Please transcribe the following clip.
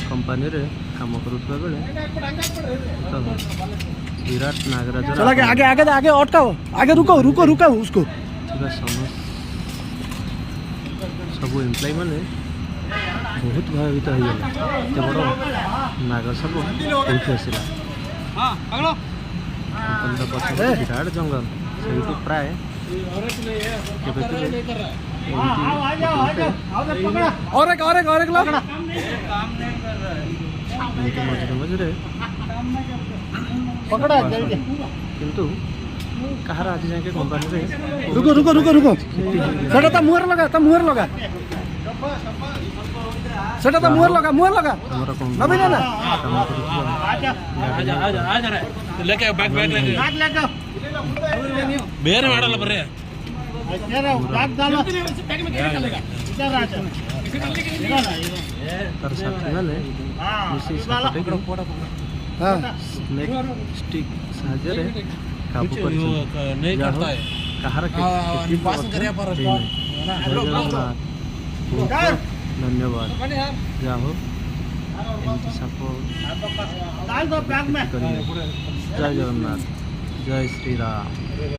Company रे काम करुवा बेले तो विराट नागराज चल आगे आगे आगे आगे अटकाओ आगे रुको रुको रुको उसको सब एम्प्लॉय मैंने बहुत भयभीत हो गला एत बड़ नागर सब कौन आसला पछे विराट जंगल से प्राय मझे मझे किंतु कहार आज जाके कंपानी रे रुको रुको रुको रुको सेटा ता मुहर लगा सेटा ता मुहर लगा नबीन ना लेके बैग लेके ಬೇರೆ ಮಾಡಲ್ಲ ಬರ್ರಿ तर साथी वाले स्नेक स्टिक साहाଯ୍ୟ रे काबू कर नहीं करता है कहार के पास करे पर धन्यवाद जाओ एमती साप जय जगन्नाथ जय श्री राम।